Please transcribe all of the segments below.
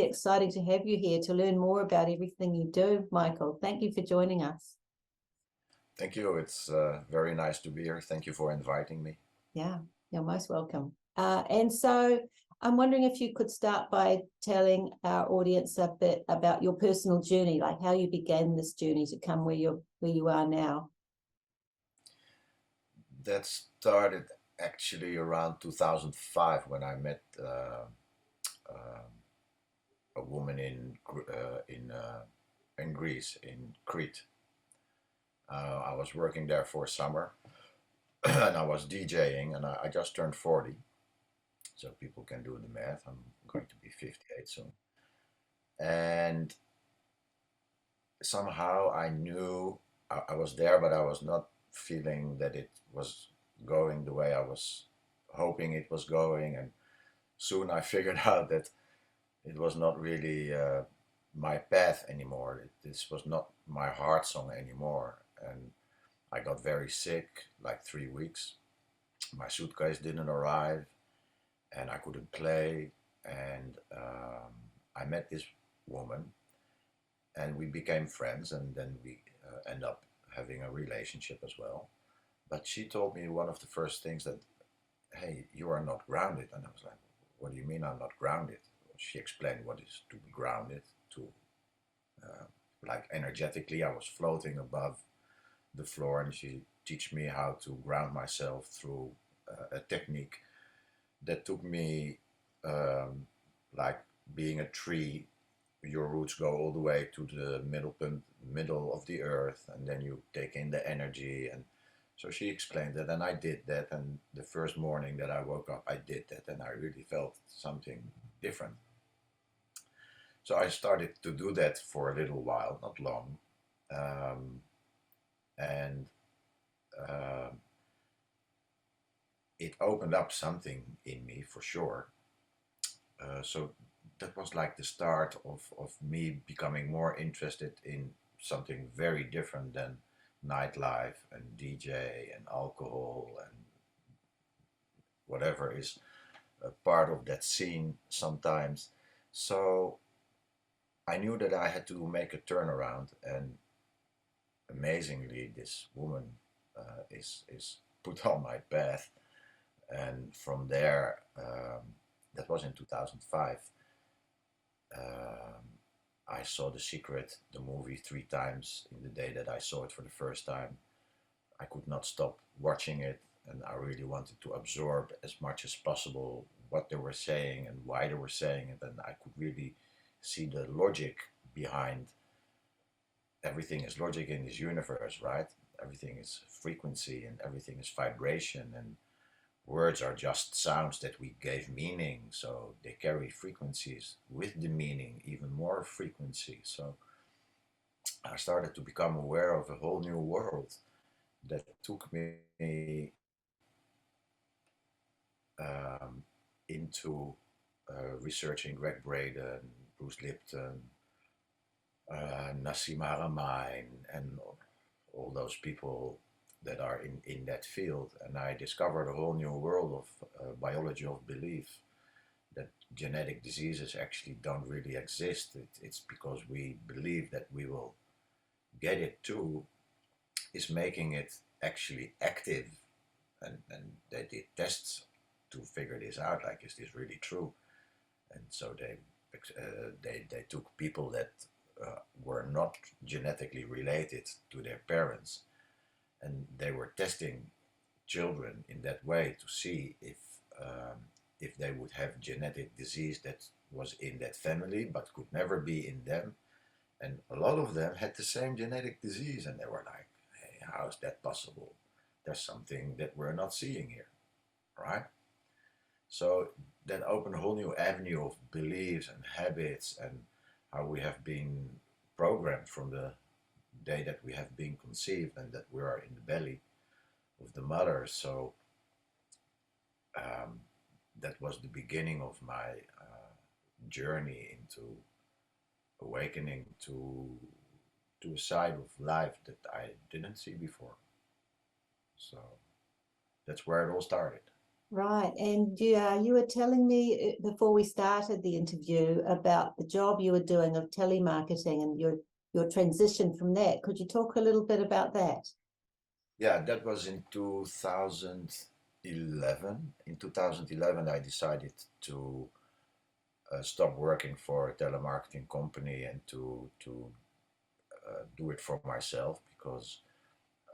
exciting to have you here to learn more about everything you do, Michael. Thank you for joining us. Thank you. It's very nice to be here. Thank you for inviting me. Yeah, you're most welcome. And so I'm wondering if you could start by telling our audience a bit about your personal journey, like how you began this journey to come where you are now. That started actually around 2005 when I met a woman in Greece, in Crete. I was working there for a summer, and I was DJing, and I just turned 40, so people can do the math. I'm going to be 58 soon, and somehow I knew I was there, but I was not feeling that it was going the way I was hoping it was going. And soon I figured out that it was not really my path anymore. This was not my heart song anymore. And I got very sick, like 3 weeks. My suitcase didn't arrive, and I couldn't play. And I met this woman, and we became friends, and then we end up having a relationship as well. But she told me one of the first things that, hey, you are not grounded. And I was like, what do you mean I'm not grounded? She explained what is to be grounded, to uh, like energetically, I was floating above the floor, and she teach me how to ground myself through a technique that took me um, like being a tree. Your roots go all the way to the middle of the earth, and then you take in the energy. And so she explained that, and I did that. And the first morning that I woke up, I did that, and I really felt something different. So I started to do that for a little while, not long, um, and uh, it opened up something in me for sure. So that was like the start of me becoming more interested in something very different than nightlife and DJ and alcohol and whatever is a part of that scene sometimes. So I knew that I had to make a turnaround, and amazingly, this woman is put on my path, and from there, that was in 2005. Um, I saw The Secret, the movie, 3 times in the day that I saw it for the first time. I could not stop watching it, and I really wanted to absorb as much as possible what they were saying and why they were saying it, and I could really see the logic behind everything. Is logic in this universe, right? Everything is frequency and everything is vibration, and words are just sounds that we gave meaning, so they carry frequencies with the meaning, even more frequency. So I started to become aware of a whole new world that took me into researching Greg Braden, Bruce Lipton, Nassim Haramein, and all those people that are in that field. And I discovered a whole new world of biology of belief, that genetic diseases actually don't really exist. It's because we believe that we will get it too, is making it actually active. And they did tests to figure this out, like, is this really true? And so they took people that were not genetically related to their parents, and they were testing children in that way to see if they would have genetic disease that was in that family but could never be in them. And a lot of them had the same genetic disease, and they were like, hey, how is that possible? There's something that we're not seeing here, right? So that opened a whole new avenue of beliefs and habits, and how we have been programmed from the day that we have been conceived and that we are in the belly of the mother. So um, that was the beginning of my journey into awakening to a side of life that I didn't see before. So that's where it all started. Right. And you were telling me before we started the interview about the job you were doing of telemarketing and your transition from that. Could you talk a little bit about that? Yeah, that was in 2011. In 2011, I decided to stop working for a telemarketing company and to do it for myself because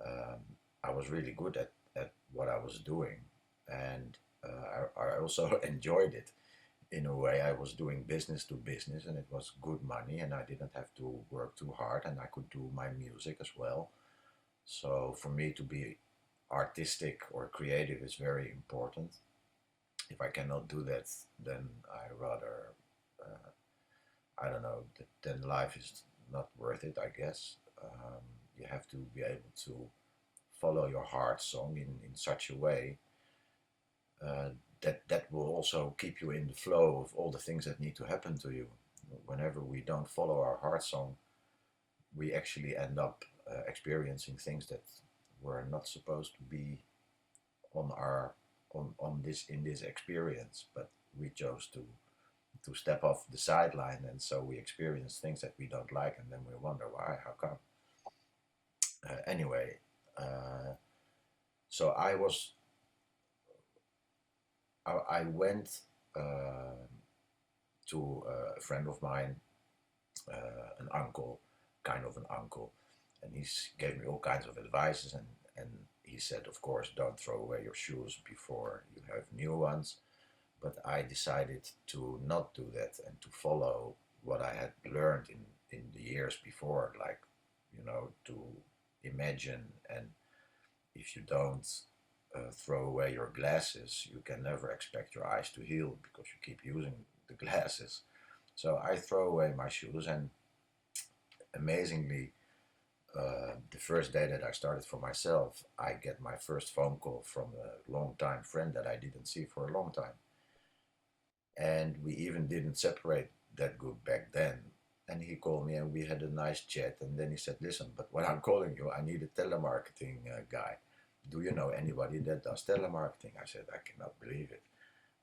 um, I was really good at what I was doing, and I also enjoyed it in a way. I was doing business to business, and it was good money, and I didn't have to work too hard, and I could do my music as well. So for me to be artistic or creative is very important. If I cannot do that, then I rather, I don't know, then life is not worth it, I guess. You have to be able to follow your heart song in such a way that will also keep you in the flow of all the things that need to happen to you. Whenever we don't follow our heart song, we actually end up experiencing things that were not supposed to be on our on this in this experience, but we chose to step off the sideline, and so we experience things that we don't like, and then we wonder why, how come. Anyway, uh, so I went to a friend of mine, an uncle, kind of an uncle, and he gave me all kinds of advices, and he said, of course, don't throw away your shoes before you have new ones. But I decided to not do that and to follow what I had learned in the years before, like, to imagine. And if you don't throw away your glasses, you can never expect your eyes to heal because you keep using the glasses. So I throw away my shoes, and amazingly, the first day that I started for myself, I get my first phone call from a long-time friend that I didn't see for a long time. And we even didn't separate that good back then. And he called me and we had a nice chat. And then he said, listen, but when I'm calling you, I need a telemarketing guy. Do you know anybody that does telemarketing? I said, I cannot believe it.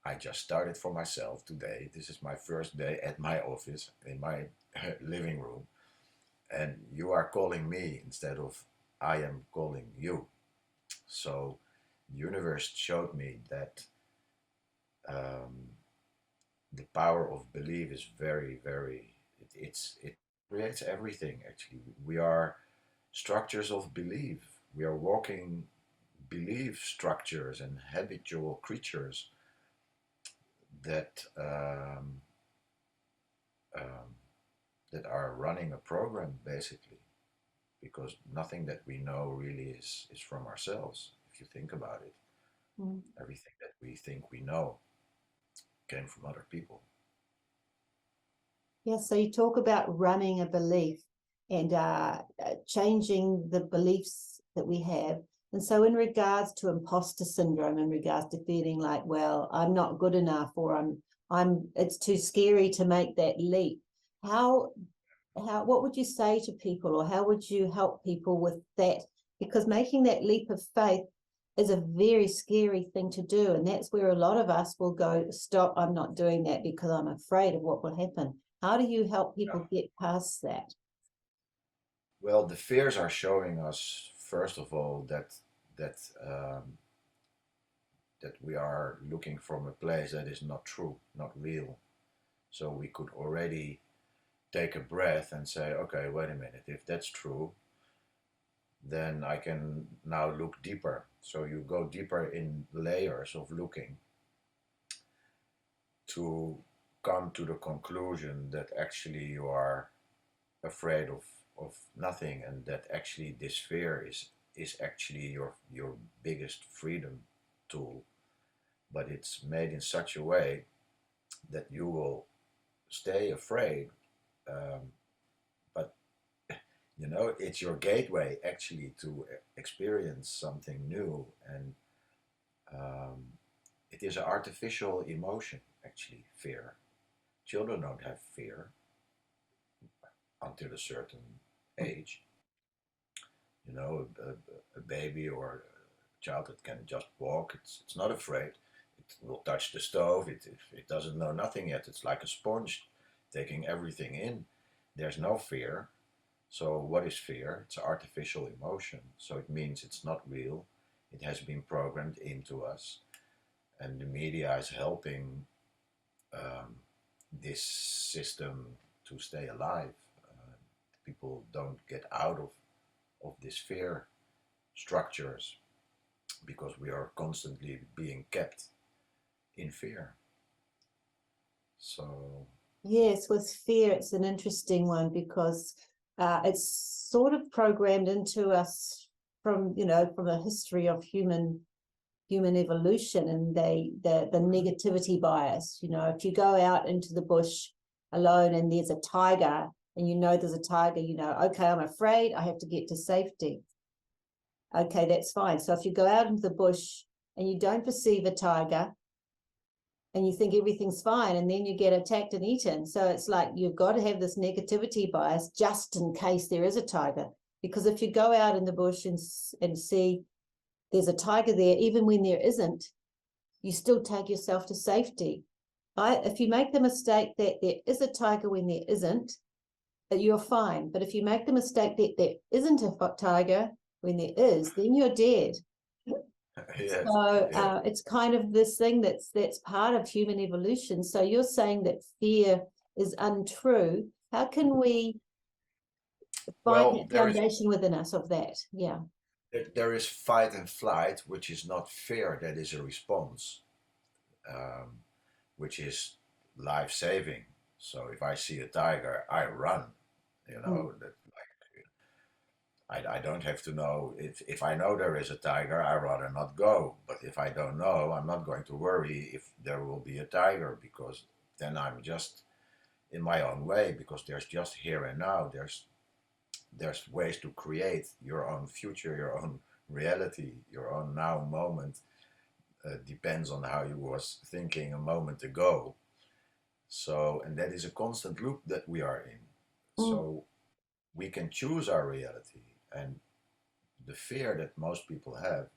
I just started for myself today. This is my first day at my office in my living room. And you are calling me instead of I am calling you. So the universe showed me that um, the power of belief is very, very, it creates everything actually. We are structures of belief. We are walking belief structures and habitual creatures that um, that are running a program basically, because nothing that we know really is from ourselves. If you think about it, Mm. everything that we think we know came from other people. Yeah, so you talk about running a belief and changing the beliefs that we have. And so, in regards to imposter syndrome, in regards to feeling like, well, I'm not good enough, or it's too scary to make that leap. How, what would you say to people, or how would you help people with that? Because making that leap of faith is a very scary thing to do, and that's where a lot of us will go, stop, I'm not doing that because I'm afraid of what will happen. How do you help Yeah. people get past that? Well, the fears are showing us, first of all, that that we are looking from a place that is not true, not real. So we could already take a breath and say, okay, wait a minute, if that's true, then I can now look deeper. So you go deeper in layers of looking to come to the conclusion that actually you are afraid of nothing, and that actually this fear is actually your biggest freedom tool, but it's made in such a way that you will stay afraid, um, but it's your gateway actually to experience something new. And um, it is an artificial emotion, actually, fear. Children don't have fear until a certain age. A baby or a child that can just walk, it's not afraid. will touch the stove. It doesn't know nothing yet. It's like a sponge taking everything in. There's no fear. So what is fear? It's an artificial emotion. So it means it's not real. It has been programmed into us. And the media is helping this system to stay alive. People don't get out of this fear structures because we are constantly being kept in fear. So Yes, with fear, it's an interesting one because it's sort of programmed into us from the history of human evolution, and the negativity bias. If you go out into the bush alone and there's a tiger and there's a tiger, okay, I'm afraid, I have to get to safety. Okay, that's fine. So if you go out into the bush and you don't perceive a tiger and you think everything's fine, and then you get attacked and eaten. So it's like you've got to have this negativity bias just in case there is a tiger. Because if you go out in the bush and see there's a tiger there, even when there isn't, you still take yourself to safety. If you make the mistake that there is a tiger when there isn't, you're fine. But if you make the mistake that there isn't a tiger when there is, then you're dead. yes, So yeah. it's kind of this thing that's part of human evolution. So you're saying that fear is untrue. How can we find Well, that foundation within us of that? Yeah. there is fight and flight, which is not fear. That is a response, um, which is life saving. So if I see a tiger, I run. That I don't have to know. If I know there is a tiger, I'd rather not go. But if I don't know, I'm not going to worry if there will be a tiger, because then I'm just in my own way, because there's just here and now. There's ways to create your own future, your own reality, your own now moment. Depends on how you was thinking a moment ago. So, and that is a constant loop that we are in. Mm, So we can choose our reality. And the fear that most people have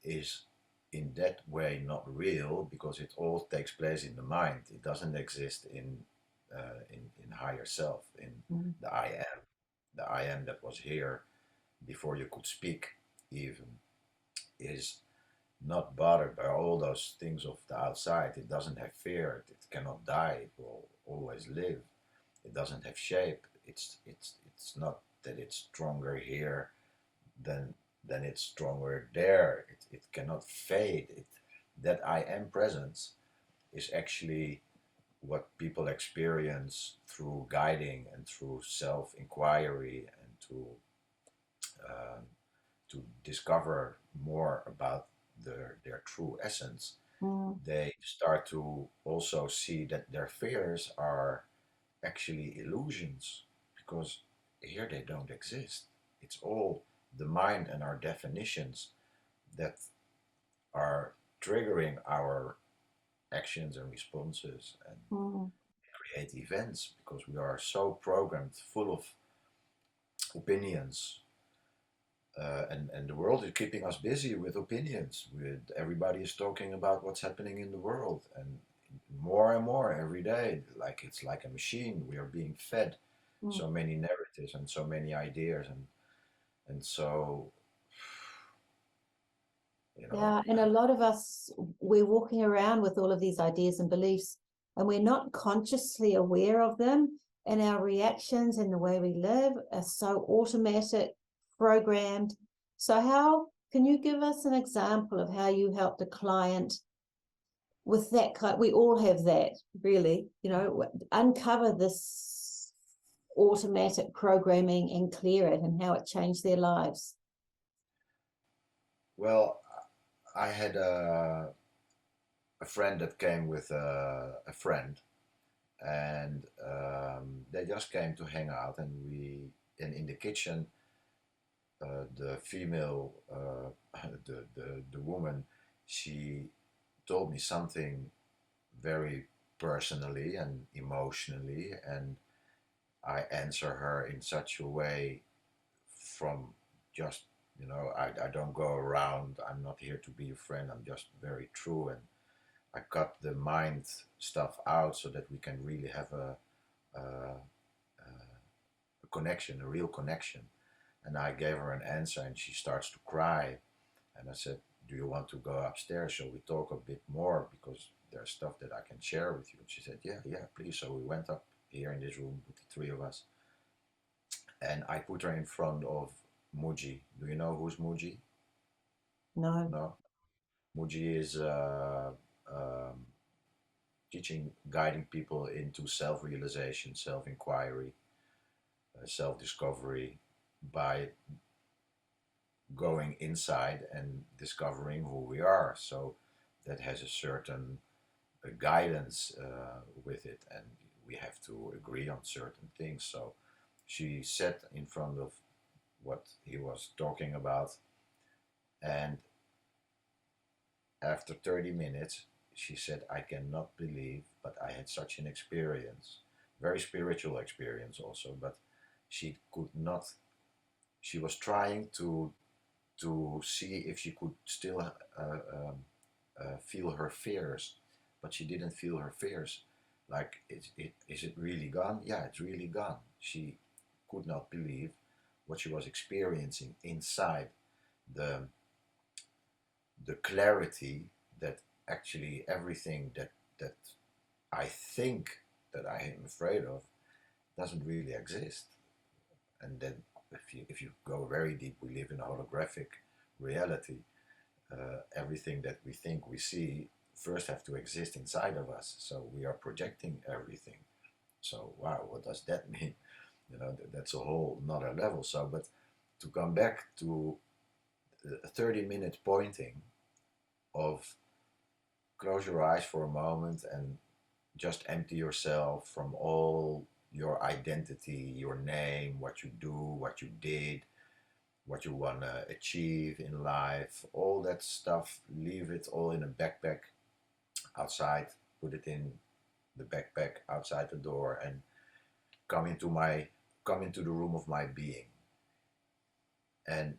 is in that way not real, because it all takes place in the mind. It doesn't exist in higher self, in mm, the I am that was here before you could speak even, is not bothered by all those things of the outside. It doesn't have fear. It cannot die. It will always live. It doesn't have shape. It's not that it's stronger here than it's stronger there. It cannot fade. That I am presence is actually what people experience through guiding and through self inquiry, and um, to discover more about their true essence. mm. They start to also see that their fears are actually illusions, because here they don't exist. It's all the mind and our definitions that are triggering our actions and responses and Mm. create events, because we are so programmed, full of opinions. And the world is keeping us busy with opinions. Everybody is talking about what's happening in the world, and more and more every day. Like it's like a machine. We are being fed Mm. so many narratives and so many ideas, and so you know. Yeah, and a lot of us, we're walking around with all of these ideas and beliefs, and we're not consciously aware of them. And our reactions and the way we live are so automatic, programmed. So, how can you give us an example of how you helped a client with that kind? We all have that, really, uncover this automatic programming and clear it, and how it changed their lives. Well, I had a friend that came with a friend, and they just came to hang out, and and in the kitchen, the female, the woman, she told me something very personally and emotionally, and I answer her in such a way from just You know, I don't go around, I'm not here to be your friend, I'm just very true. And I cut the mind stuff out so that we can really have a connection, a real connection. And I gave her an answer and she starts to cry. And I said, do you want to go upstairs? Shall we talk a bit more? Because there's stuff that I can share with you. And she said, yeah, yeah, please. So we went up here in this room with the three of us. And I put her in front of Muji. Do you know who's Muji? No. No? Muji is teaching, guiding people into self-realization, self-inquiry, self-discovery by going inside and discovering who we are. So that has a certain guidance with it, and we have to agree on certain things. So she sat in front of what he was talking about, and after 30 minutes, she said, I cannot believe, but I had such an experience, very spiritual experience also, but she could not, she was trying to see if she could still feel her fears, but she didn't feel her fears. Like, is it really gone? Yeah, it's really gone. She could not believe what she was experiencing inside, the the clarity that actually everything that I think that I am afraid of doesn't really exist. And then if you go very deep, we live in a holographic reality. Everything that we think we see first have to exist inside of us. So we are projecting everything. So wow, what does that mean? You know, that's a whole another level. So, but to come back to a 30-minute pointing of close your eyes for a moment and just empty yourself from all your identity, your name, what you do, what you did, what you want to achieve in life, all that stuff. Leave it all in a backpack outside, put it in the backpack outside the door, and come into my come into the room of my being, and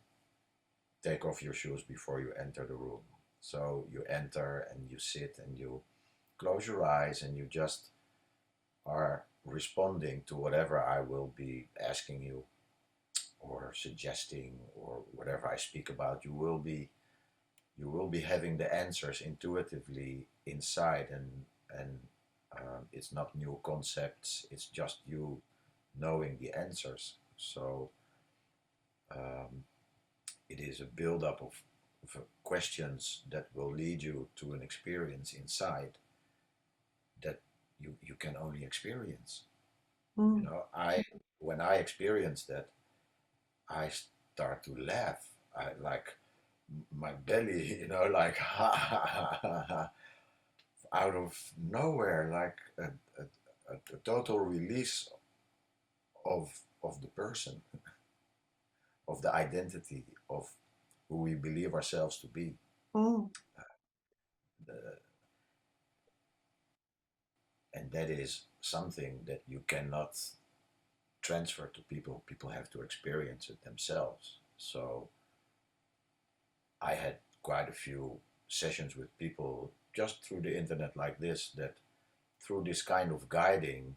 take off your shoes before you enter the room. So you enter and you sit and you close your eyes and you just are responding to whatever I will be asking you or suggesting, or whatever I speak about. You will be having the answers intuitively inside, and it's not new concepts, it's just you knowing the answers. So um, it is a build-up of questions that will lead you to an experience inside that you can only experience. You Mm. know, when I experience that, I start to laugh. I like my belly, like ha ha ha ha ha, out of nowhere, like a total release of the person, of the identity of who we believe ourselves to be. Mm. Uh, and that is something that you cannot transfer to people. People have to experience it themselves. So I had quite a few sessions with people just through the internet like this, that through this kind of guiding,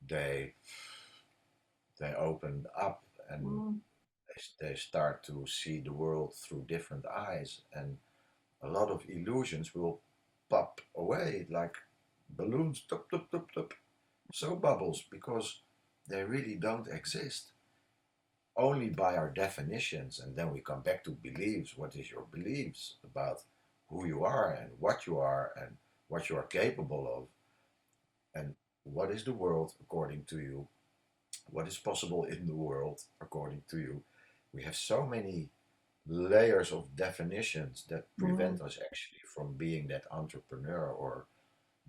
they they opened up, and Mm. they start to see the world through different eyes, and a lot of illusions will pop away like balloons, tup, tup, tup, tup, so bubbles, because they really don't exist, only by our definitions. And then we come back to beliefs. What is your beliefs about who you are and what you are capable of, and what is the world according to you, what is possible in the world according to you. We have so many layers of definitions that Mm. prevent us actually from being that entrepreneur, or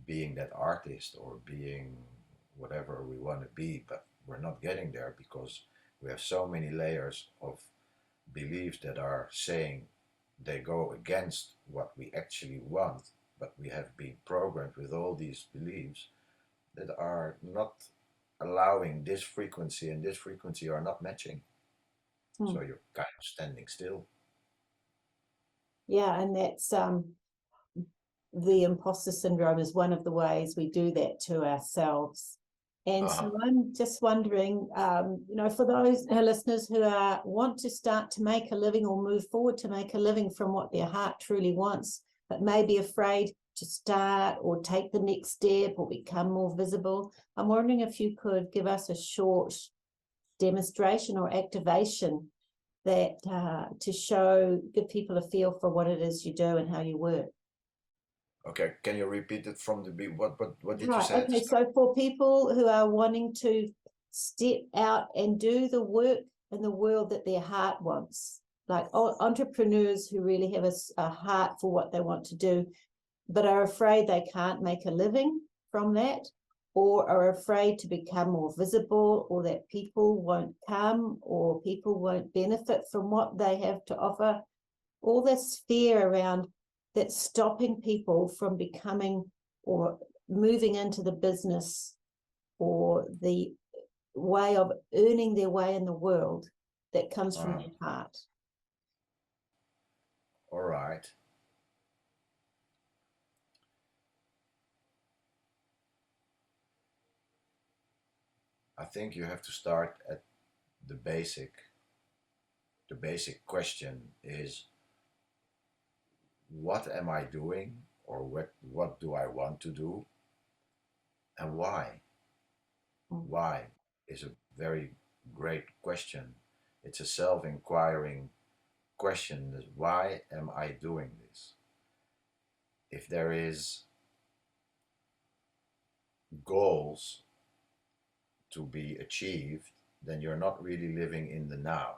being that artist, or being whatever we want to be, but we're not getting there because we have so many layers of beliefs that are saying they go against what we actually want, but we have been programmed with all these beliefs that are not allowing this frequency and this frequency are not matching. So you're kind of standing still. Yeah, and that's the imposter syndrome is one of the ways we do that to ourselves. And so I'm just wondering, for those listeners who want to start to make a living or move forward to make a living from what their heart truly wants, but may be afraid to start or take the next step or become more visible, I'm wondering if you could give us a short demonstration or activation that to give people a feel for what it is you do and how you work. Okay, can you repeat it from the beginning? What did you Right. say at the Okay. start? So for people who are wanting to step out and do the work in the world that their heart wants, like entrepreneurs who really have a heart for what they want to do, but are afraid they can't make a living from that, or are afraid to become more visible, or that people won't come, or people won't benefit from what they have to offer. All this fear around that's stopping people from becoming or moving into the business or the way of earning their way in the world that comes from their heart. All right. I think you have to start at the basic. The basic question is, what am I doing, or what do I want to do, and why? Why is a very great question. It's a self-inquiring question. Why am I doing this? If there is goals to be achieved, then you're not really living in the now.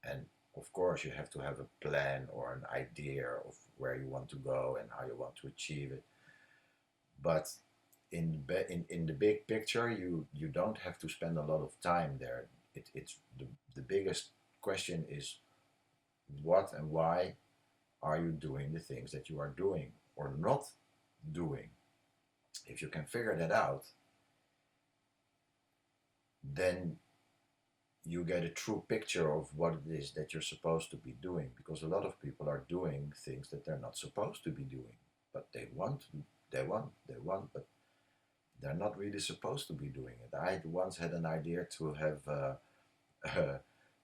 And of course, you have to have a plan or an idea of where you want to go and how you want to achieve it. But in the big picture, you don't have to spend a lot of time there. It's the biggest question is, what and why are you doing the things that you are doing or not doing? If you can figure that out, then you get a true picture of what it is that you're supposed to be doing, because a lot of people are doing things that they're not supposed to be doing, but they want, but they're not really supposed to be doing it. I once had an idea to have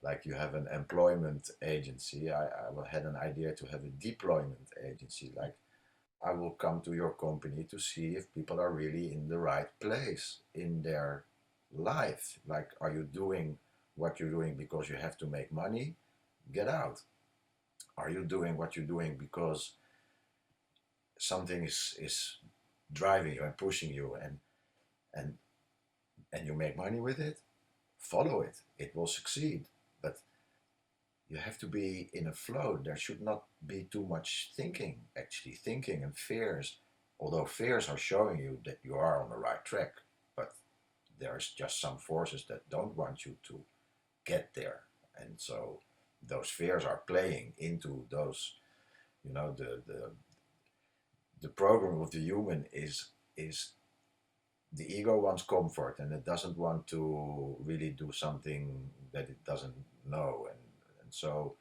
like you have an employment agency. I had an idea to have a deployment agency. Like, I will come to your company to see if people are really in the right place in their life. Like, are you doing what you're doing because you have to make money? Get out. Are you doing what you're doing because something is driving you and pushing you, and and you make money with it? Follow it. It will succeed. But you have to be in a flow. There should not be too much thinking, actually. Thinking and fears, although fears are showing you that you are on the right track, but there's just some forces that don't want you to get there. And so those fears are playing into those, the program of the human is the ego wants comfort, and it doesn't want to really do something that it doesn't know. And so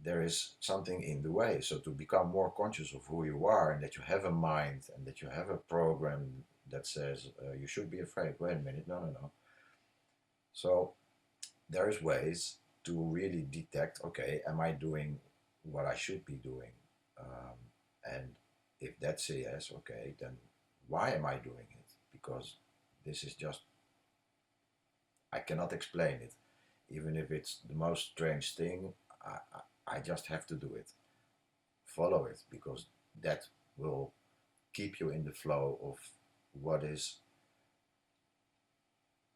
there is something in the way. So to become more conscious of who you are, and that you have a mind, and that you have a program that says you should be afraid. Wait a minute, no. So there's ways to really detect, okay, am I doing what I should be doing? And if that's a yes, okay, then why am I doing it? Because this is just, I cannot explain it. Even if it's the most strange thing, I just have to do it. Follow it, because that will keep you in the flow of what is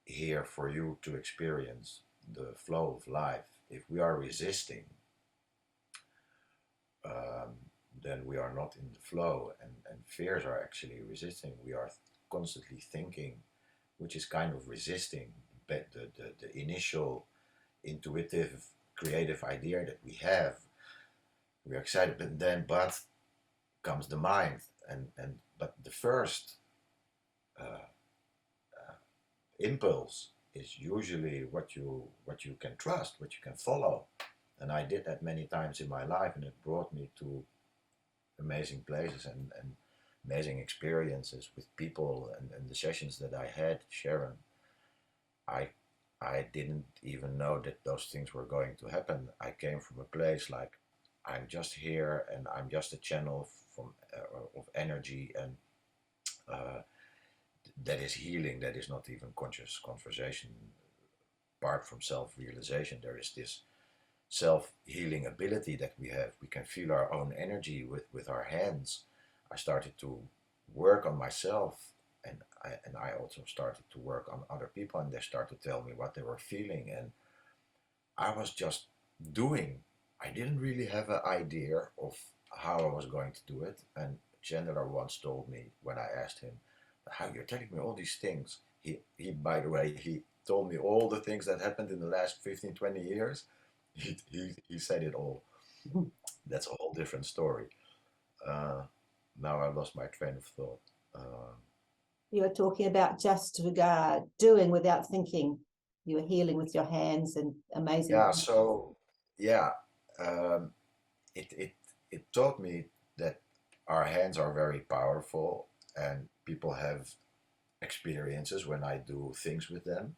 here for you to experience, the flow of life. If we are resisting, um, then we are not in the flow, and fears are actually resisting. We are constantly thinking, which is kind of resisting the initial intuitive creative idea that we have. We're excited, but comes the mind, but the first uh, impulse is usually what you can trust, what you can follow. And I did that many times in my life, and it brought me to amazing places and amazing experiences with people, and the sessions that I had, Sharon. I I didn't even know that those things were going to happen. I came from a place like I'm just here and I'm just a channel from of energy, and uh, that is healing. That is not even conscious conversation. Apart from self-realization, there is this self-healing ability that we have. We can feel our own energy with our hands. I started to work on myself, and I also started to work on other people, and they started to tell me what they were feeling, and I was just doing. I didn't really have an idea of how I was going to do it. And Chandler once told me when I asked him, "How you're telling me all these things?" He by the way, he told me all the things that happened in the last 15, 20 years. He said it all. That's a whole different story. Uh, Now I lost my train of thought. You're talking about just doing without thinking. You're healing with your hands and amazing. Yeah, so yeah, um, it it taught me that our hands are very powerful, and people have experiences when I do things with them.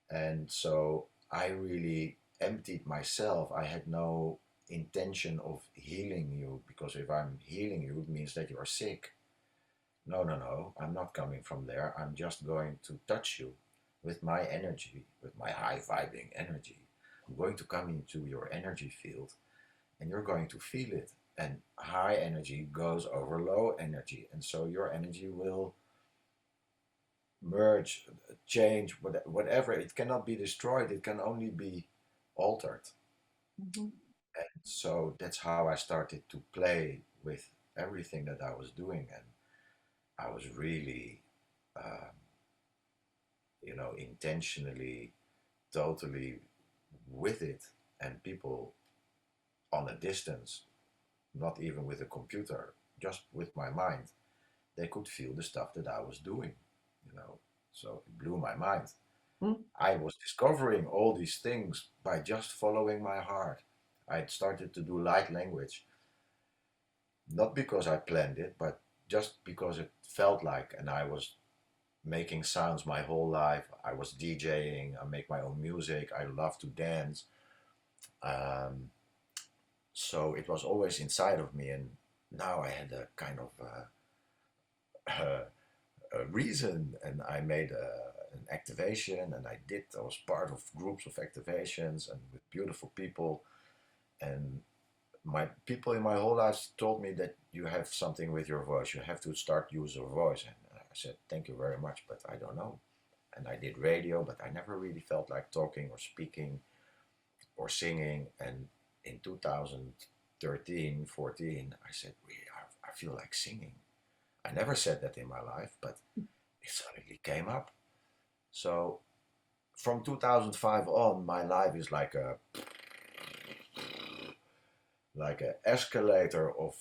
And so I really emptied myself. I had no intention of healing you, because if I'm healing you, it means that you're sick. No, no, no, I'm not coming from there. I'm just going to touch you with my energy, with my high vibing energy. I'm going to come into your energy field, and you're going to feel it. And high energy goes over low energy, and so your energy will merge, change, whatever. It cannot be destroyed, it can only be altered. Mhm. And so that's how I started to play with everything that I was doing, and I was really, um, intentionally, totally with it. And people on a distance, not even with a computer, just with my mind, they could feel the stuff that I was doing, you know. So it blew my mind. Mm. I was discovering all these things by just following my heart. I had started to do light language, not because I planned it, but just because it felt like, and I was making sounds my whole life. I was DJing, I make my own music, I love to dance. Um, so it was always inside of me, and now I had a kind of a reason, and I made an activation, and I was part of groups of activations and with beautiful people. And my people in my whole life told me that you have something with your voice, you have to start use your voice. And I said, thank you very much, but I don't know. And I did radio, but I never really felt like talking or speaking or singing. And in 2013, 14, I said, really, I feel like singing. I never said that in my life, but it suddenly came up. So from 2005 on, my life is like an escalator of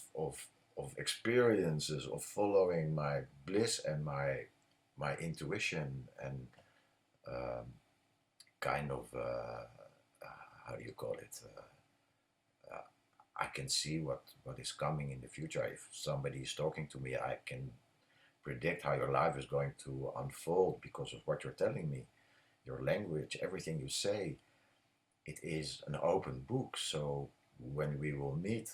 experiences, of following my bliss and my intuition, and um, kind of how do you call it? Uh, I can see what is coming in the future. If somebody is talking to me, I can predict how your life is going to unfold because of what you're telling me. Your language, everything you say, it is an open book. So when we will meet,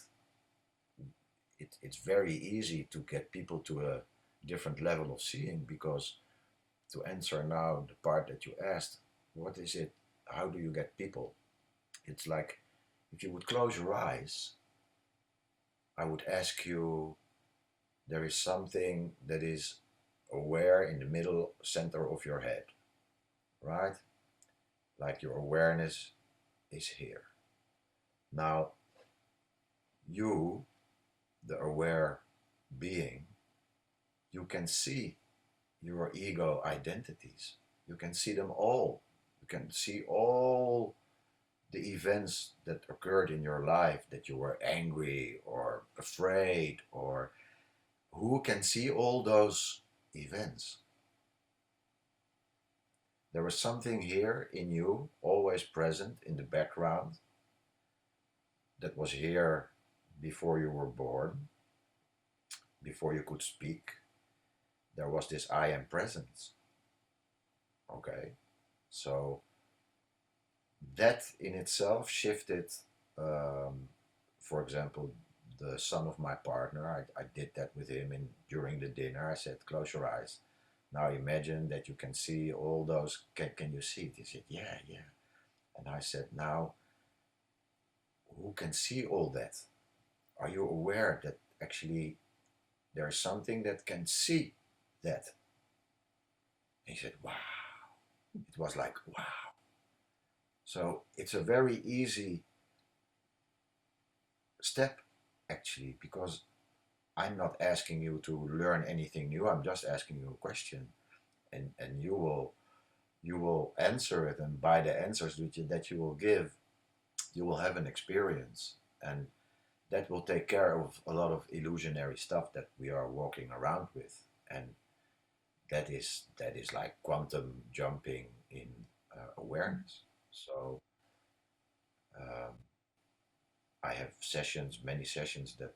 it's very easy to get people to a different level of seeing, because to answer now the part that you asked, what is it? How do you get people? It's like if you would close your eyes, I would ask you, there is something that is aware in the middle center of your head, right? Like your awareness is here. Now, you, the aware being, you can see your ego identities. You can see them all. You can see all the events that occurred in your life, that you were angry or afraid, or who can see all those events. there was something here in you, always present in the background, that was here before you were born, before you could speak. There was this I am presence. Okay, so that in itself shifted. Um, for example, the son of my partner, I did that with him during the dinner. I said, close your eyes. Now imagine that you can see all those. Can you see it? He said, yeah, yeah. And I said, now, who can see all that? Are you aware that actually there's something that can see that? And he said, wow. It was like, wow. So it's a very easy step, actually, because I'm not asking you to learn anything new. I'm just asking you a question, and you will answer it, and by the answers that you will give, you will have an experience, and that will take care of a lot of illusionary stuff that we are walking around with, and that is like quantum jumping in awareness. So um, I have sessions, many sessions that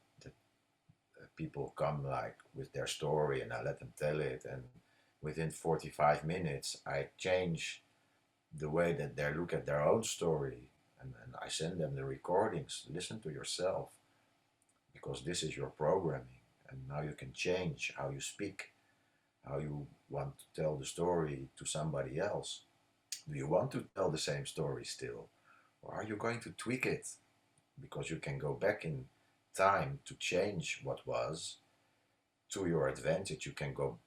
people come like with their story, and I let them tell it, and within 45 minutes I change the way that they look at their own story, and I send them the recordings. Listen to yourself, because this is your programming, and now you can change how you speak, how you want to tell the story to somebody else. Do you want to tell the same story still, or are you going to tweak it? Because you can go back in time to change what was to your advantage. You can go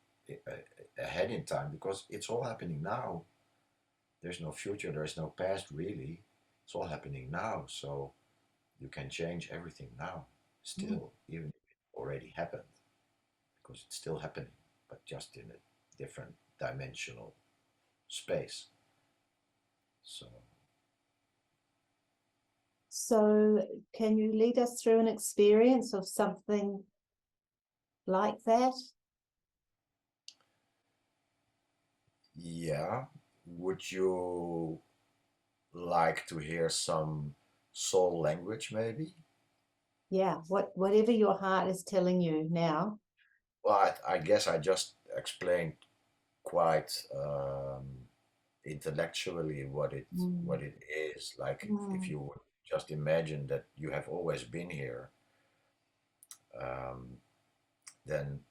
ahead in time, because it's all happening now. There's no future, there's no past really. It's all happening now. So you can change everything now, Mm. still, even if it already happened, because it's still happening, but just in a different dimensional space. So, So, can you lead us through an experience of something like that? yeah, would you like to hear some soul language maybe? Yeah, whatever your heart is telling you now. Well, I guess I just explained quite intellectually what Mm. it is. Like if Mm. you would just imagine that you have always been here, um, then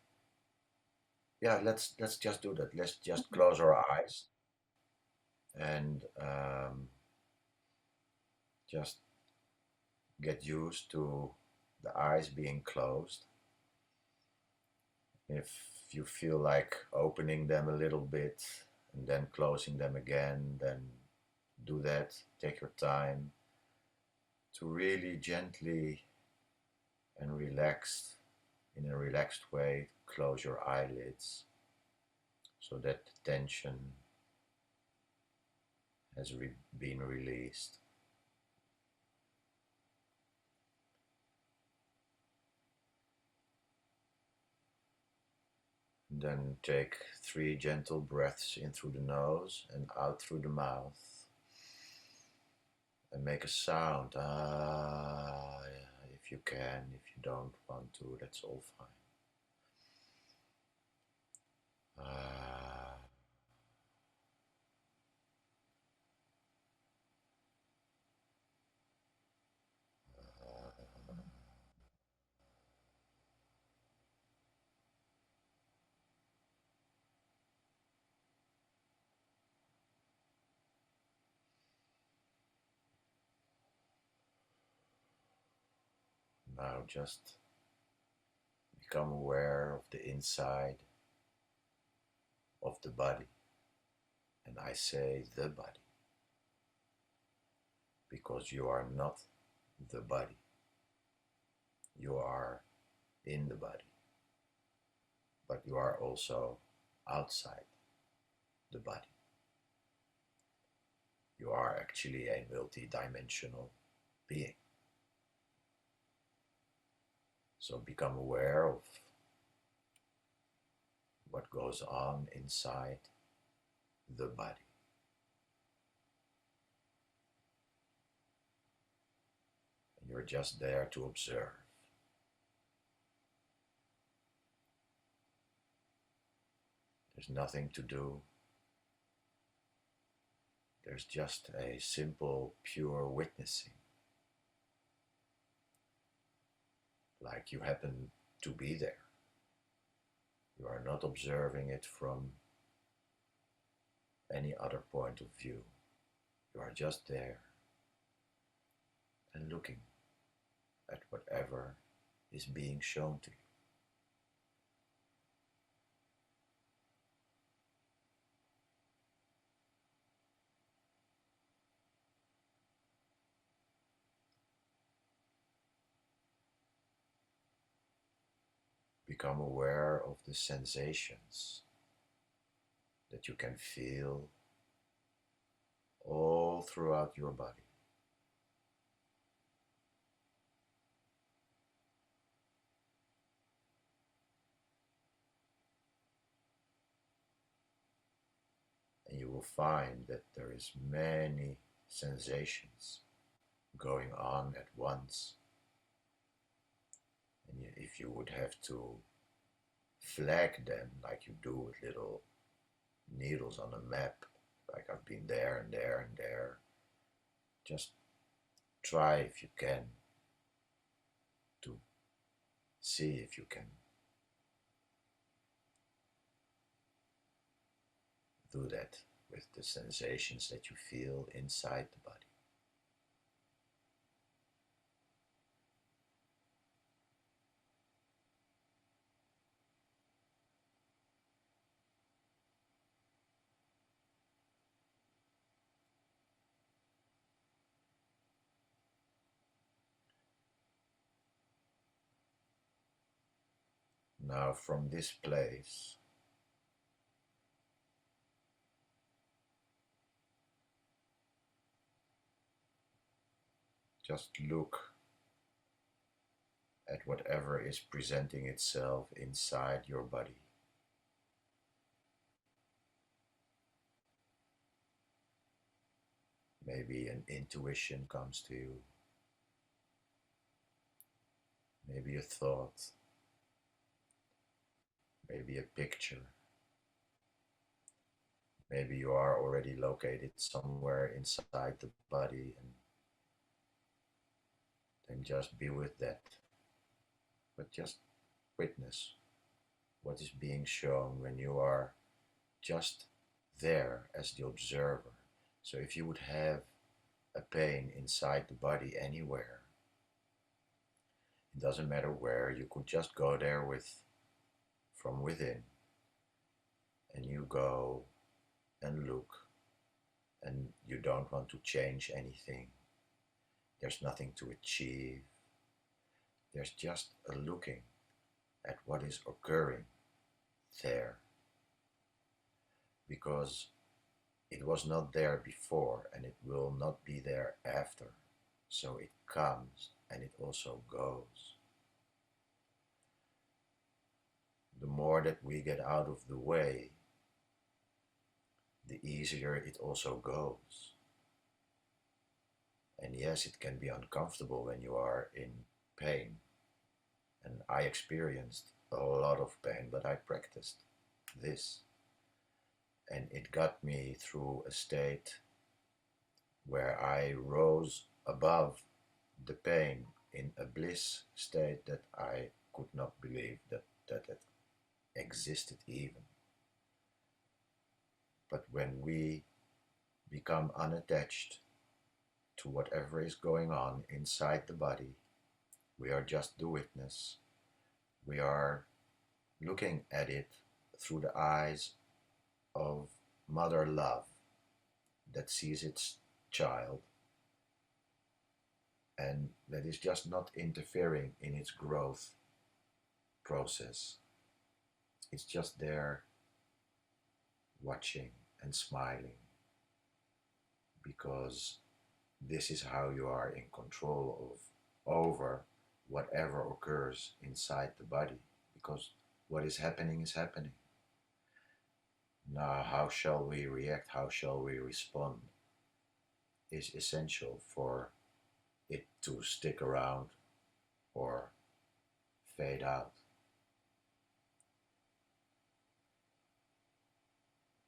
yeah, let's just do that. Let's just close our eyes and just get used to the eyes being closed. If you feel like opening them a little bit and then closing them again, then do that. Take your time to really gently and relaxed, in a relaxed way, close your eyelids so that the tension has been released. Then take 3 gentle breaths in through the nose and out through the mouth. And make a sound. Ah, if you can. If you don't want to, that's all fine. Ah. Now just become aware of the inside of the body. And I say the body because you are not the body. You are in the body, but you are also outside the body. You are actually a multi-dimensional being. So become aware of what goes on inside the body. just there to observe. There's nothing to do. There's just a simple, pure witnessing. Like you happen to be there. You are not observing it from any other point of view. You are just there and looking at whatever is being shown to you. Become aware of the sensations that you can feel all throughout your body. And you will find that there is many sensations going on at once. And if you would have to flag them like you do with little needles on a map, like I've been there and there and there, just try if you can to see if you can do that with the sensations that you feel inside the body. Now from this place, just look at whatever is presenting itself inside your body. Maybe an intuition comes to you, maybe a thought, maybe a picture. Maybe you are already located somewhere inside the body, and then just be with that. But just witness what is being shown when you are just there as the observer. So if you would have a pain inside the body anywhere, it doesn't matter where, you could just go there from within, and you go and look, and you don't want to change anything. There's nothing to achieve. There's just a looking at what is occurring there, because it was not there before and it will not be there after. So it comes and it also goes. The more that we get out of the way, the easier it also goes. And yes, it can be uncomfortable when you are in pain. And I experienced a lot of pain, but I practiced this. And it got me through a state where I rose above the pain in a bliss state that I could not believe that it existed even. But when we become unattached to whatever is going on inside the body, we are just the witness. We are looking at it through the eyes of mother love that sees its child and that is just not interfering in its growth process. It's just there watching and smiling, because this is how you are in control over whatever occurs inside the body, because what is happening is happening. Now, how shall we react, how shall we respond, is essential for it to stick around or fade out.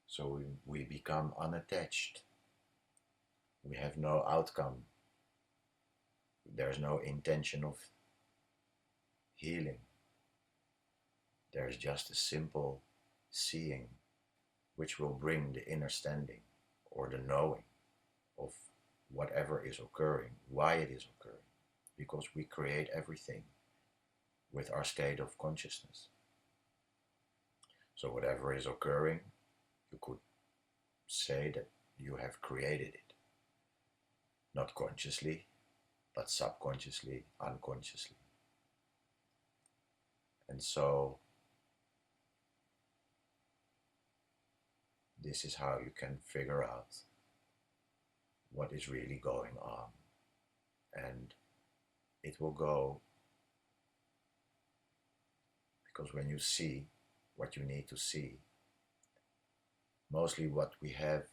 So we become unattached. We have no outcome. There's no intention of healing. There's just a simple seeing, which will bring the understanding or the knowing of whatever is occurring, why it is occurring, because we create everything with our state of consciousness. So whatever is occurring, you could say that you have created it. Not consciously, but subconsciously, unconsciously. And so this is how you can figure out what is really going on. And it will go, because when you see what you need to see, mostly what we have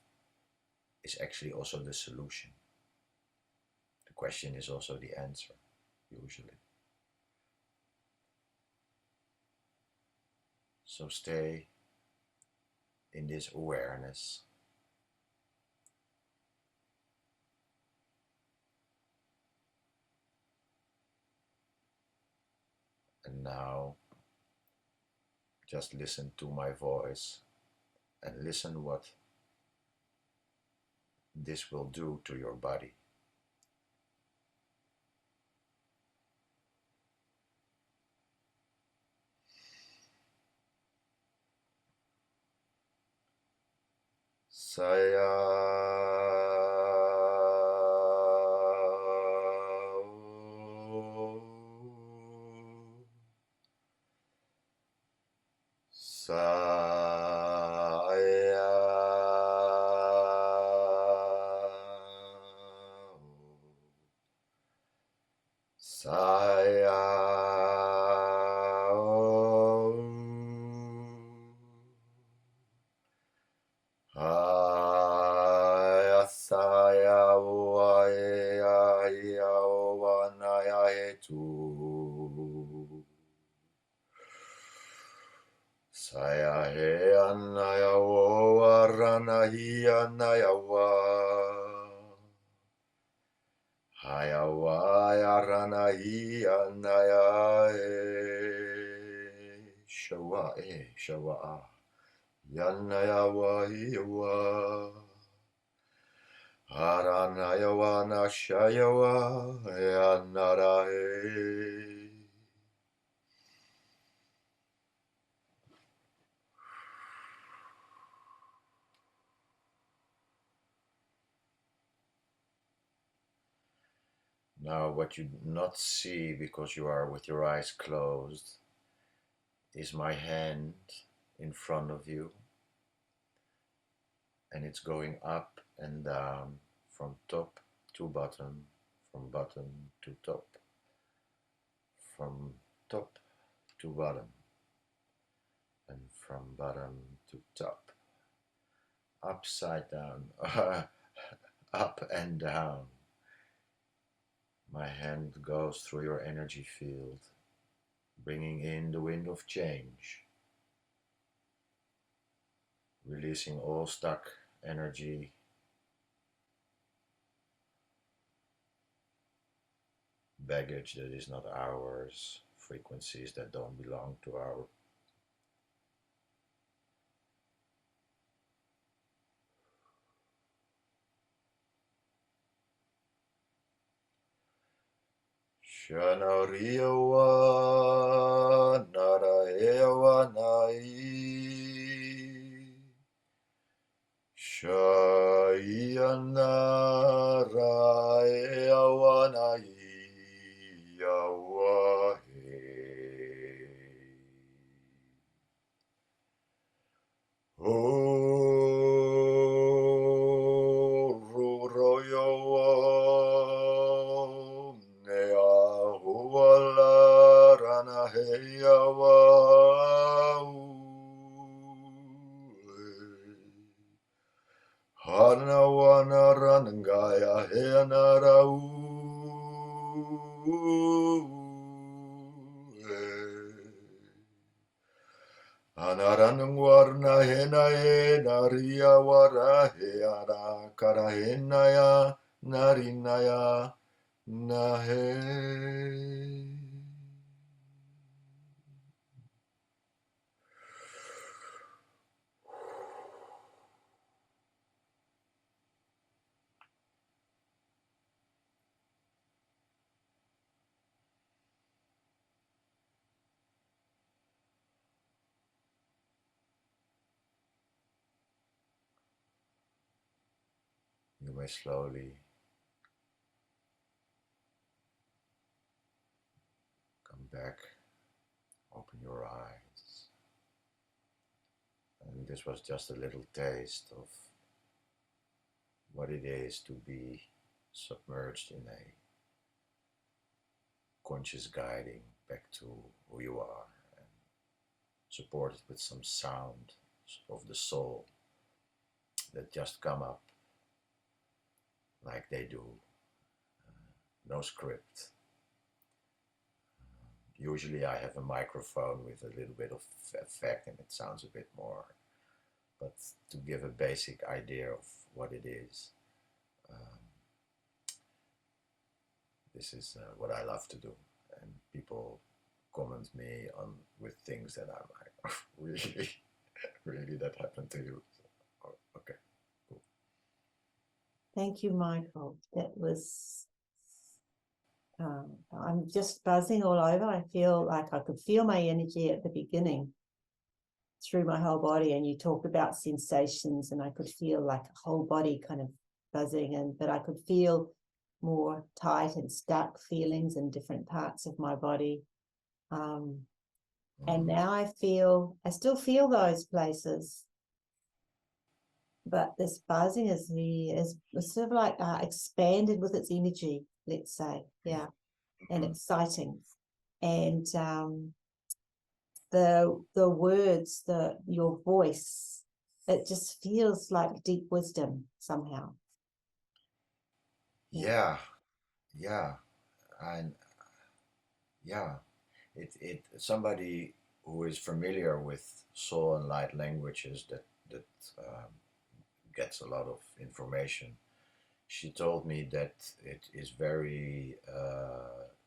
is actually also the solution. The question is also the answer, usually. So stay in this awareness. And now just listen to my voice and listen what this will do to your body. Saya Saya he anaya o arana hi anaya wa. Hayawa arana hi anaya e. Shawa a. Yanaya wa hi wa. Aranaya wa na shayawa yanara e. Now what you do not see because you are with your eyes closed is my hand in front of you, and it's going up and down from top to bottom, from bottom to top, from top to bottom, and from bottom to top, upside down, up and down. My hand goes through your energy field, bringing in the wind of change, releasing all stuck energy, baggage that is not ours, frequencies that don't belong to our. Shanariyawa narayawa nai. Shayanarayawa nai yawa he. Hanawana ranangaya henarau. Anaranang warna henaye nariya warahe ara karahenaya narinaya nahe. You may slowly come back, open your eyes. And this was just a little taste of what it is to be submerged in a conscious guiding back to who you are, and supported with some sound of the soul that just come up like they do. No script. Usually I have a microphone with a little bit of effect and it sounds a bit more, but to give a basic idea of what it is, this is what I love to do. And people comment me on with things that I'm like, really, really that happened to you? So, okay, cool. Thank you, Michael. That was, I'm just buzzing all over. I feel like I could feel my energy at the beginning through my whole body. And you talked about sensations, and I could feel like a whole body kind of buzzing, but I could feel more tight and stuck feelings in different parts of my body. And now I still feel those places, but this buzzing is sort of like expanded with its energy, let's say, yeah, and exciting. And the words, your voice, it just feels like deep wisdom somehow. Yeah, and yeah, it somebody who is familiar with soul and light languages that gets a lot of information. She told me that it is very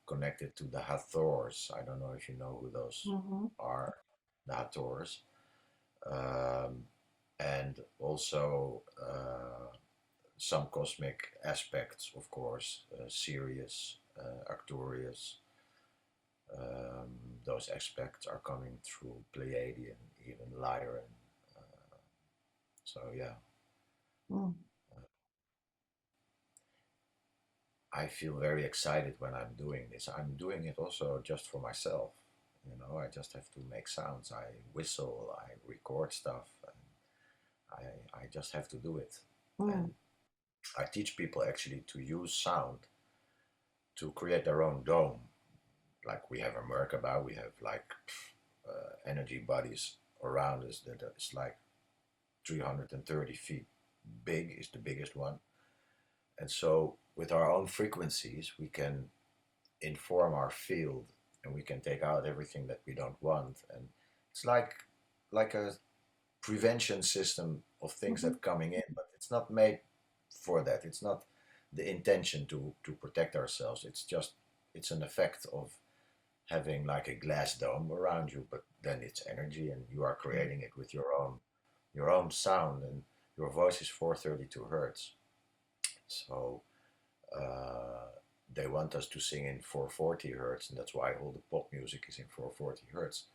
connected to the Hathors. I don't know if you know who those are, the Hathors, and also some cosmic aspects, of course, Sirius, Arcturus. Those aspects are coming through Pleiadian, even Lyran. So yeah, I feel very excited when I'm doing this. I'm doing it also just for myself. You know, I just have to make sounds. I whistle, I record stuff, and I just have to do it. And I teach people actually to use sound to create their own dome. Like we have a Merkaba, we have like energy bodies around us that is like 330 feet big, is the biggest one. And so with our own frequencies, we can inform our field and we can take out everything that we don't want. And it's like a prevention system of things that coming in, but it's not made for that. It's not the intention to protect ourselves. It's an effect of having like a glass dome around you, but then it's energy and you are creating it with your own sound, and your voice is 432 hertz. So they want us to sing in 440 hertz, and that's why all the pop music is in 440 hertz.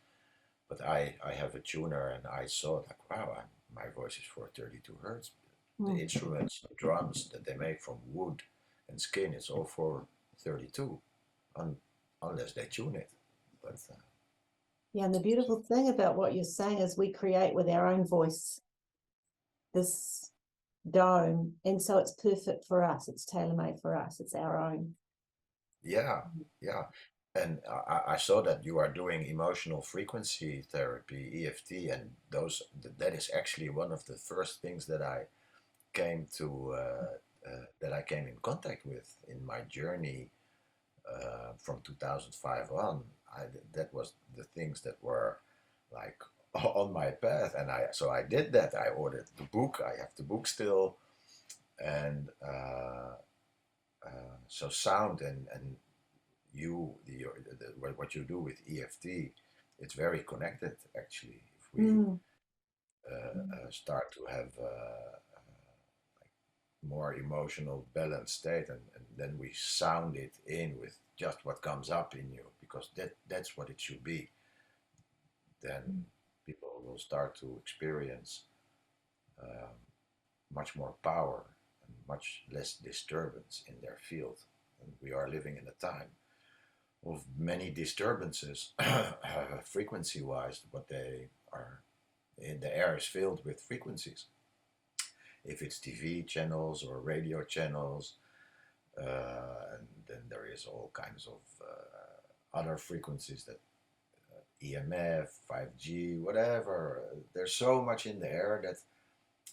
But I have a tuner, and I saw like, wow, my voice is 432 hertz. The instruments, the drums that they make from wood and skin, it's all 432, unless they tune it. But yeah, and the beautiful thing about what you're saying is we create with our own voice this dome, and so it's perfect for us. It's tailor-made for us. It's our own. yeah, and I saw that you are doing emotional frequency therapy, EFT, and that is actually one of the first things that I came to that I came in contact with in my journey from 2005 on, that was the things that were like on my path, and I did that. I ordered the book. I have the book still, and so sound and what you do with EFT, it's very connected actually. If we Mm. start to have more emotional balanced state, and then we sound it in with just what comes up in you, because that's what it should be, then people will start to experience um, much more power and much less disturbance in their field. And we are living in a time of many disturbances, frequency wise, but they are in the air is filled with frequencies. If it's TV channels or radio channels, and then there is all kinds of other frequencies that EMF, 5G, whatever. There's so much in the air that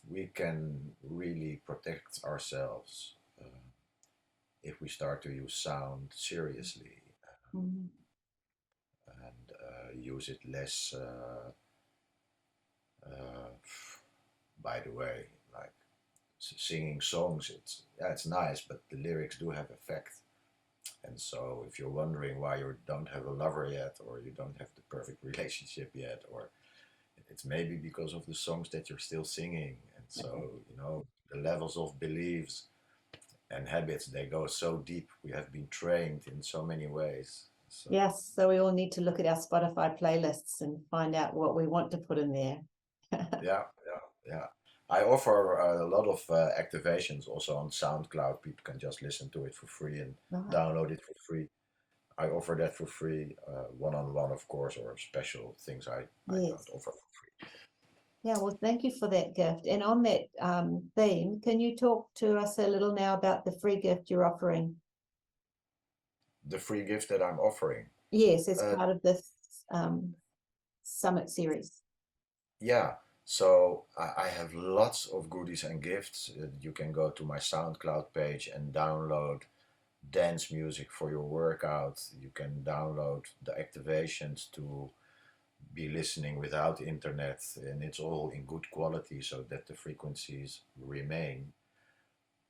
we can really protect ourselves if we start to use sound seriously Mm. and use it less. Uh, by the way, like singing songs, it's nice, but the lyrics do have effect. And so, if you're wondering why you don't have a lover yet, or you don't have the perfect relationship yet, or it's maybe because of the songs that you're still singing. And so, the levels of beliefs and habits, they go so deep. We have been trained in so many ways. So, Yes, so we all need to look at our Spotify playlists and find out what we want to put in there. yeah, yeah. I offer a lot of activations also on SoundCloud. People can just listen to it for free and Right. download it for free. I offer that for free, one-on-one, of course, or special things I Yes. don't offer for free. Yeah, well, thank you for that gift. And on that theme, can you talk to us a little now about the free gift you're offering? The free gift that I'm offering. Yes, as Uh, part of this summit series. yeah, so I have lots of goodies and gifts. You can go to my SoundCloud page and download dance music for your workout. You can download the activations to be listening without internet, and it's all in good quality so that the frequencies remain.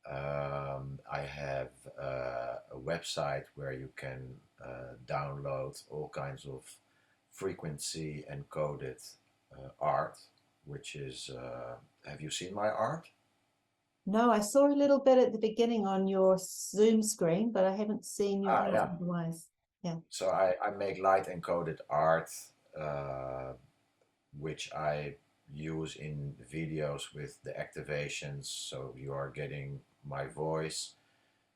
I have a website where you can download all kinds of frequency encoded art, which is, have you seen my art? No, I saw a little bit at the beginning on your Zoom screen, but I haven't seen your art Yeah. otherwise. Yeah. So I make light encoded art, uh, which I use in videos with the activations. So you are getting my voice,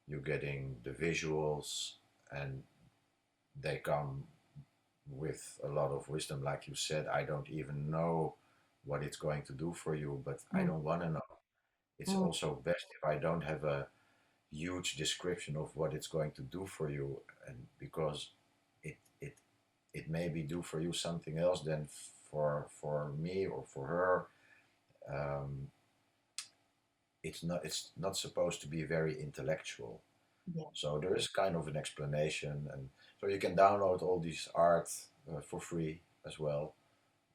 you're getting the visuals, and they come with a lot of wisdom. Like you said, I don't even know what it's going to do for you, but I Mm. don't want to know. It's Mm. also best if I don't have a huge description of what it's going to do for you, and because it it it may be do for you something else than for me or for her. Um, it's not supposed to be very intellectual. Yeah. So there is kind of an explanation, and so you can download all these art for free as well.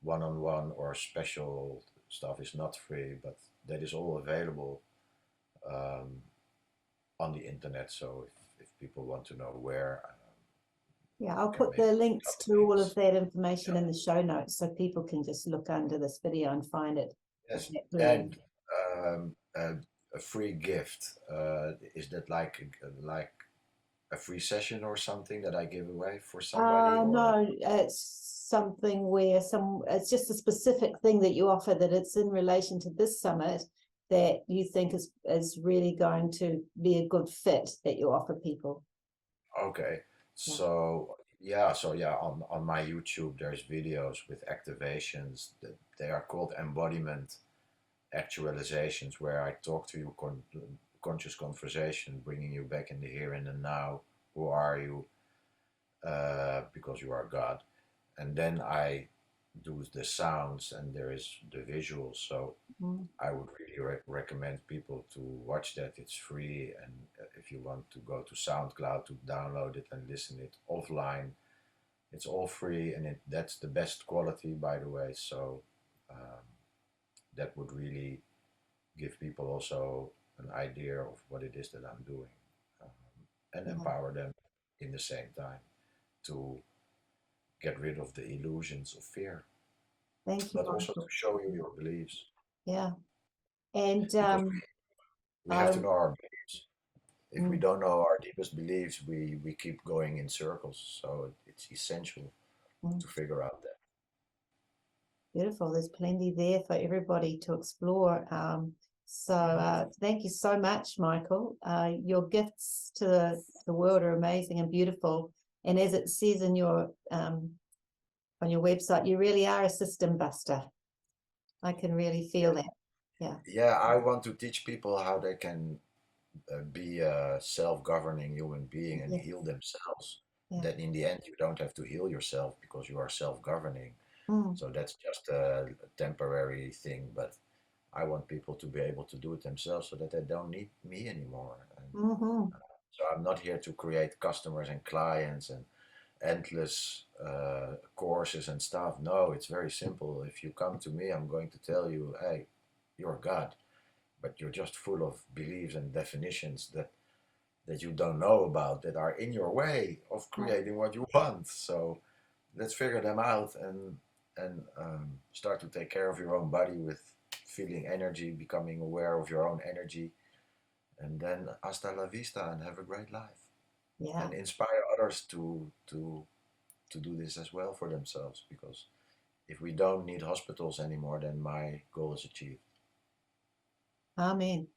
One-on-one or special stuff is not free, but that is all available um, on the internet. So if people want to know where, Yeah, you I'll can put maybe the look links up to all of links. that information Yeah. in the show notes so people can just look under this video and find it Yes, exactly. and a free gift. Is that like a free session or something that I give away for somebody, or? No, it's something where it's just a specific thing that you offer, that it's in relation to this summit that you think is really going to be a good fit that you offer people. Okay. Yeah. So yeah, on my YouTube there's videos with activations that they are called embodiment actualizations, where I talk to you conscious conversation, bringing you back in the here and the now. Who are you? Because you are God. And then I do the sounds and there is the visuals. So Mm. I would really recommend people to watch that. It's free, and if you want to go to SoundCloud to download it and listen it offline, it's all free, and that's the best quality, by the way. So that would really give people also an idea of what it is that I'm doing, and Yeah. empower them in the same time to get rid of the illusions of fear, Thank you, but also to Michael. show you your beliefs, Yeah. And because we have I to know our beliefs. If we mm, don't know our deepest beliefs, we keep going in circles. So it's essential mm, to figure out that. beautiful. There's plenty there for everybody to explore. Thank you so much, Michael. Your gifts to the world are amazing and beautiful. And as it says in your on your website, you really are a system buster. I can really feel that. Yeah. Yeah, I want to teach people how they can be a self-governing human being and Yes. heal themselves. Yeah. That in the end, you don't have to heal yourself because you are self-governing. Mm, So that's just a temporary thing. But I want people to be able to do it themselves so that they don't need me anymore. And mm-hmm. so I'm not here to create customers and clients and endless courses and stuff. No, it's very simple. If you come to me, I'm going to tell you, hey, you're God, but you're just full of beliefs and definitions that you don't know about, that are in your way of creating what you want. So let's figure them out, and start to take care of your own body with feeling energy, becoming aware of your own energy, and then hasta la vista, and have a great life, Yeah. and inspire others to do this as well for themselves. Because if we don't need hospitals anymore, then my goal is achieved. Amen.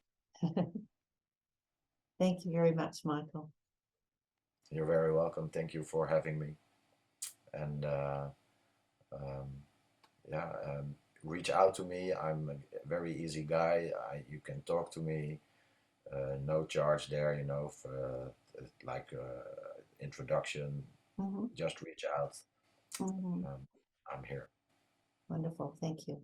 Thank you very much, Michael. You're very welcome. Thank you for having me. And um, yeah, reach out to me. I'm a very easy guy. You can talk to me. No charge there, for like introduction. Mm-hmm. Just reach out. Mm-hmm. Um, I'm here. Wonderful. Thank you.